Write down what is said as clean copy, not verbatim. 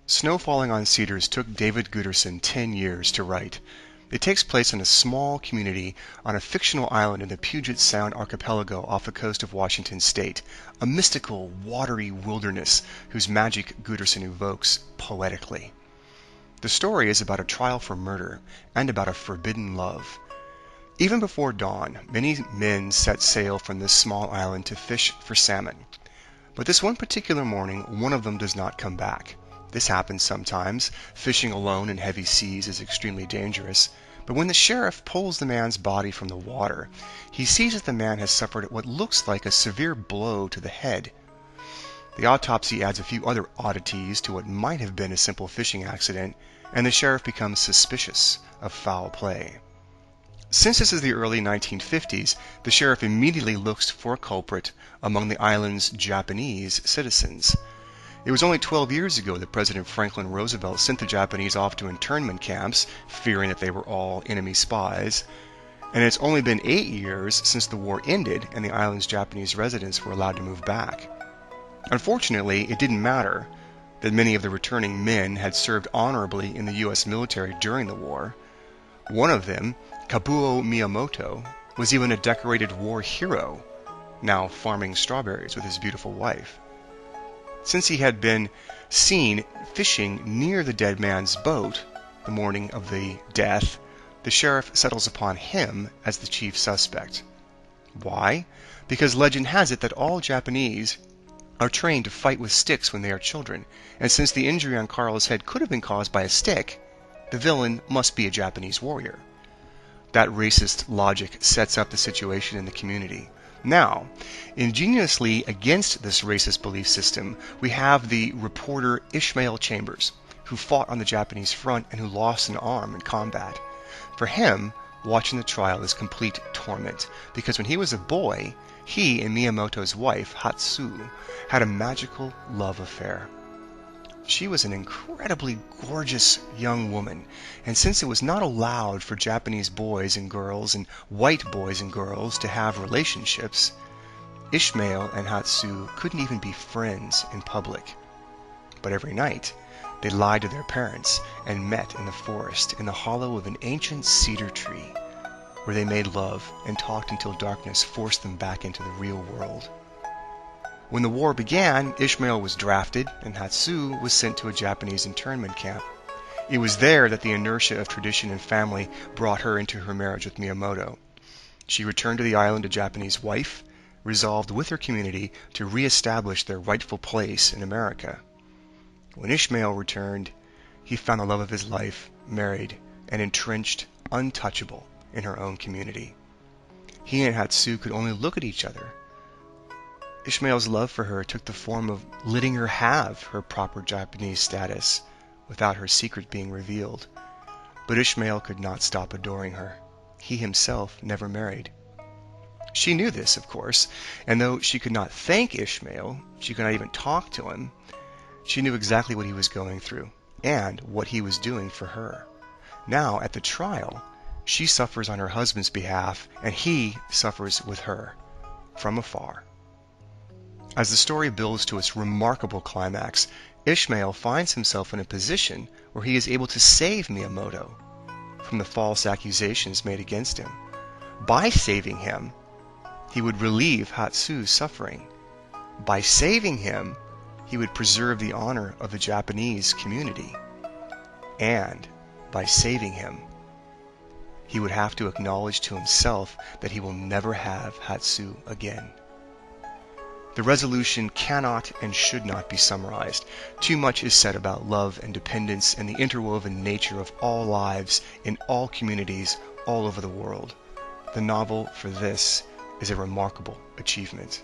Snow Falling on Cedars took David Guterson 10 years to write. It takes place in a small community on a fictional island in the Puget Sound archipelago off the coast of Washington state, a mystical, watery wilderness whose magic Guterson evokes poetically. The story is about a trial for murder and about a forbidden love. Even before dawn, many men set sail from this small island to fish for salmon. But this one particular morning, one of them does not come back. This happens sometimes. Fishing alone in heavy seas is extremely dangerous. But when the sheriff pulls the man's body from the water, he sees that the man has suffered what looks like a severe blow to the head. The autopsy adds a few other oddities to what might have been a simple fishing accident, and the sheriff becomes suspicious of foul play. Since this is the early 1950s, the sheriff immediately looks for a culprit among the island's Japanese citizens. It was only 12 years ago that President Franklin Roosevelt sent the Japanese off to internment camps, fearing that they were all enemy spies. And it's only been 8 years since the war ended and the island's Japanese residents were allowed to move back. Unfortunately, it didn't matter that many of the returning men had served honorably in the U.S. military during the war. One of them, Kabuo Miyamoto, was even a decorated war hero, now farming strawberries with his beautiful wife. Since he had been seen fishing near the dead man's boat the morning of the death, the sheriff settles upon him as the chief suspect. Why? Because legend has it that all Japanese are trained to fight with sticks when they are children, and since the injury on Carl's head could have been caused by a stick, the villain must be a Japanese warrior. That racist logic sets up the situation in the community. Now, ingeniously against this racist belief system, we have the reporter Ishmael Chambers, who fought on the Japanese front and who lost an arm in combat. For him, watching the trial is complete torment, because when he was a boy, he and Miyamoto's wife, Hatsu, had a magical love affair. She was an incredibly gorgeous young woman, and since it was not allowed for Japanese boys and girls and white boys and girls to have relationships, Ishmael and Hatsu couldn't even be friends in public. But every night, they lied to their parents and met in the forest in the hollow of an ancient cedar tree, where they made love and talked until darkness forced them back into the real world. When the war began, Ishmael was drafted and Hatsu was sent to a Japanese internment camp. It was there that the inertia of tradition and family brought her into her marriage with Miyamoto. She returned to the island a Japanese wife, resolved with her community to re-establish their rightful place in America. When Ishmael returned, he found the love of his life, married, and entrenched, untouchable in her own community. He and Hatsu could only look at each other. Ishmael's love for her took the form of letting her have her proper Japanese status without her secret being revealed. But Ishmael could not stop adoring her. He himself never married. She knew this, of course, and though she could not thank Ishmael, she could not even talk to him, she knew exactly what he was going through and what he was doing for her. Now, at the trial, she suffers on her husband's behalf, and he suffers with her, from afar. As the story builds to its remarkable climax, Ishmael finds himself in a position where he is able to save Miyamoto from the false accusations made against him. By saving him, he would relieve Hatsu's suffering. By saving him, he would preserve the honor of the Japanese community. And by saving him, he would have to acknowledge to himself that he will never have Hatsu again. The resolution cannot and should not be summarized. Too much is said about love and dependence and the interwoven nature of all lives in all communities all over the world. The novel, for this, is a remarkable achievement.